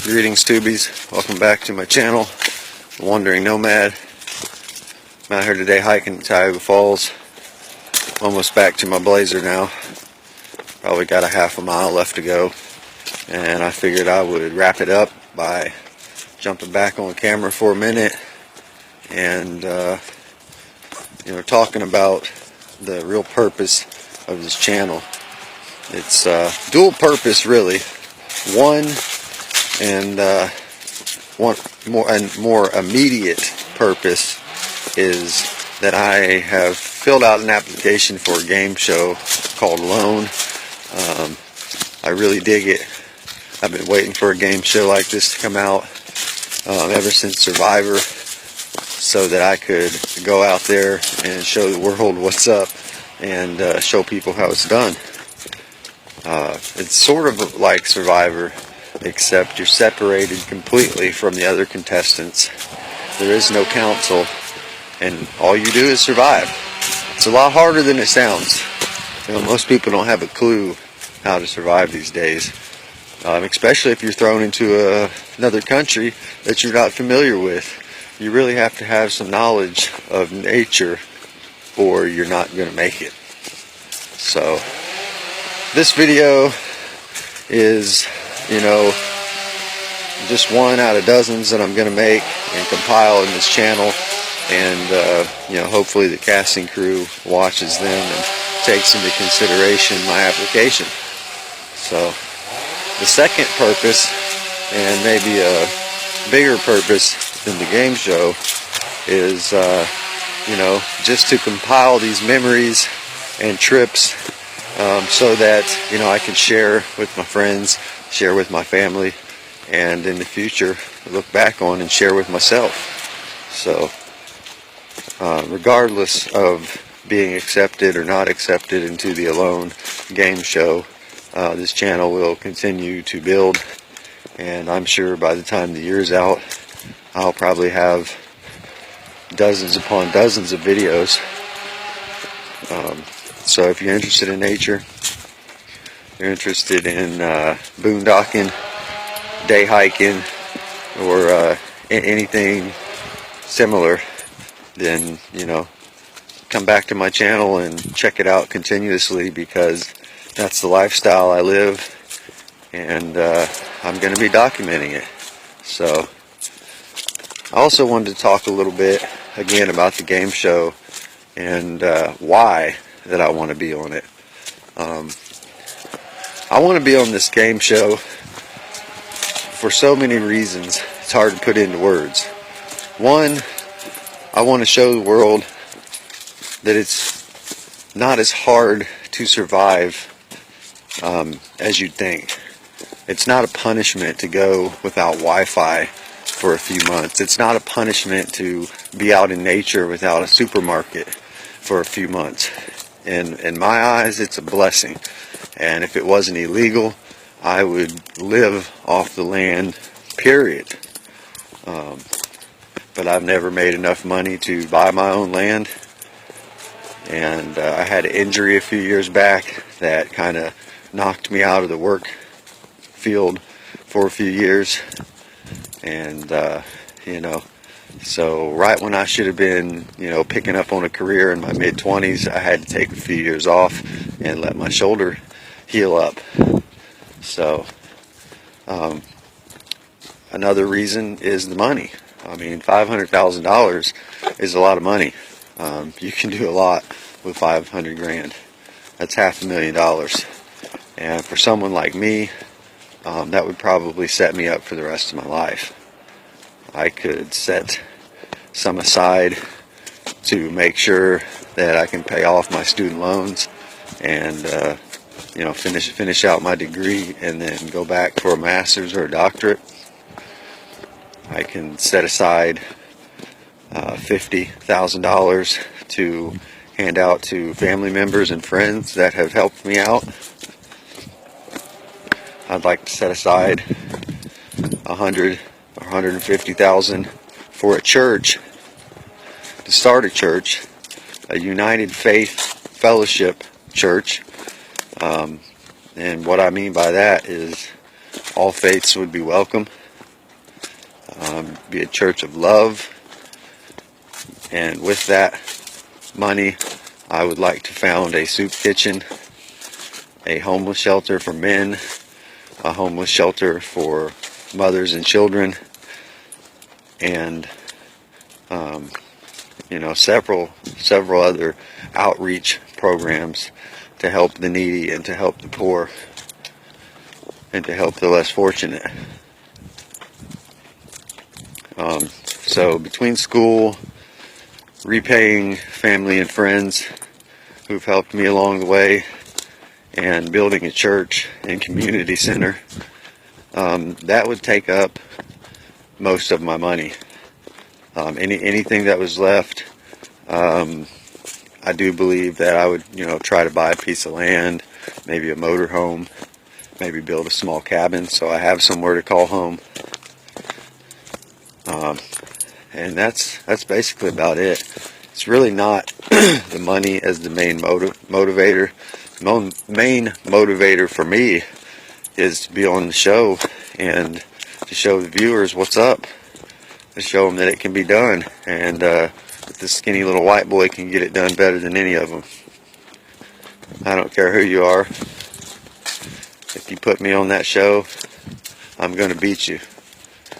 Greetings, tubies. Welcome back to my channel, The Wandering Nomad. I'm out here today hiking Tioga Falls. Almost back to my blazer now. Probably got a half a mile left to go. And I figured I would wrap it up by jumping back on camera for a minute and talking about the real purpose of this channel. It's dual purpose, really. One more immediate purpose is that I have filled out an application for a game show called Alone. I really dig it. I've been waiting for a game show like this to come out ever since Survivor, so that I could go out there and show the world what's up and show people how it's done. It's sort of like Survivor, except you're separated completely from the other contestants. There is no council, and all you do is survive. It's a lot harder than it sounds. Most people don't have a clue how to survive these days, especially if you're thrown into another country that you're not familiar with. You really have to have some knowledge of nature, or you're not going to make it. So this video is, just one out of dozens that I'm going to make and compile in this channel, and hopefully the casting crew watches them and takes into consideration my application. So the second purpose, and maybe a bigger purpose than the game show, is just to compile these memories and trips, so that I can share with my friends, share with my family, and in the future look back on and share with myself. So regardless of being accepted or not accepted into the Alone game show, this channel will continue to build, and I'm sure by the time the year's out, I'll probably have dozens upon dozens of videos. So if you're interested in nature, you're interested in boondocking, day hiking, or anything similar, then come back to my channel and check it out continuously, because that's the lifestyle I live, and I'm going to be documenting it. So I also wanted to talk a little bit again about the game show and why that I want to be on it. I want to be on this game show for so many reasons. It's hard to put into words. One, I want to show the world that it's not as hard to survive as you'd think. It's not a punishment to go without Wi-Fi for a few months. It's not a punishment to be out in nature without a supermarket for a few months. In my eyes, it's a blessing. And if it wasn't illegal, I would live off the land, period. But I've never made enough money to buy my own land. And I had an injury a few years back that kind of knocked me out of the work field for a few years. And, so right when I should have been, picking up on a career in my mid-20s, I had to take a few years off and let my shoulder heal up. So, another reason is the money. I mean, $500,000 is a lot of money. You can do a lot with 500 grand. That's $500,000. And for someone like me, that would probably set me up for the rest of my life. I could set some aside to make sure that I can pay off my student loans and finish out my degree and then go back for a master's or a doctorate. I can set aside $50,000 to hand out to family members and friends that have helped me out. I'd like to set aside $100,000 or $150,000 for a church, to start a church, a United Faith Fellowship church. And what I mean by that is all faiths would be welcome. be a church of love. And with that money, I would like to found a soup kitchen, a homeless shelter for men, a homeless shelter for mothers and children, and several other outreach programs to help the needy and to help the poor and to help the less fortunate. So between school, repaying family and friends who've helped me along the way, and building a church and community center, that would take up most of my money. Anything that was left, I do believe that I would, try to buy a piece of land, maybe a motor home, maybe build a small cabin so I have somewhere to call home. And that's basically about it. It's really not the money as the main motivator. Main motivator for me is to be on the show and to show the viewers what's up, to show them that it can be done, and that this skinny little white boy can get it done better than any of them. I don't care who you are. If you put me on that show, I'm going to beat you.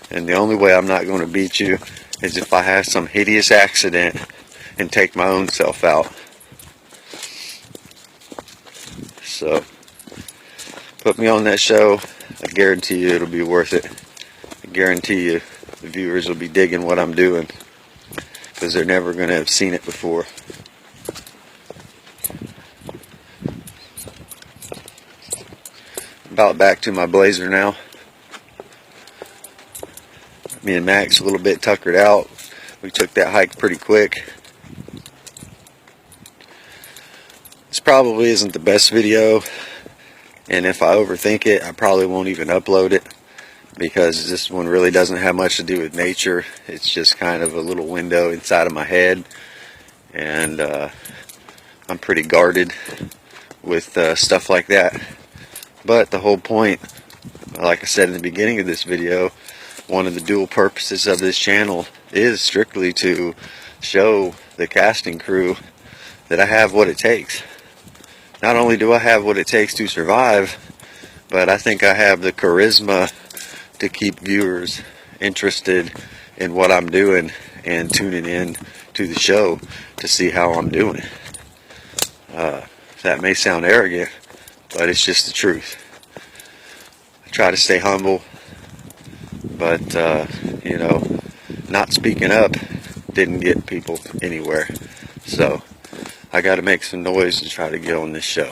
And the only way I'm not going to beat you is if I have some hideous accident and take my own self out. So, put me on that show. I guarantee you it'll be worth it. I guarantee you the viewers will be digging what I'm doing, because they're never going to have seen it before. About back to my Blazer now. Me and Max a little bit tuckered out. We took that hike pretty quick. This probably isn't the best video, and if I overthink it, I probably won't even upload it, because this one really doesn't have much to do with nature. It's just kind of a little window inside of my head, and I'm pretty guarded with stuff like that. But the whole point, like I said in the beginning of this video, one of the dual purposes of this channel is strictly to show the casting crew that I have what it takes. Not only do I have what it takes to survive, but I think I have the charisma to keep viewers interested in what I'm doing and tuning in to the show to see how I'm doing. That may sound arrogant, but it's just the truth. I try to stay humble, but not speaking up didn't get people anywhere. So I got to make some noise to try to get on this show.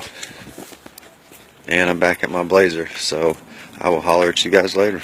And I'm back at my Blazer, so I will holler at you guys later.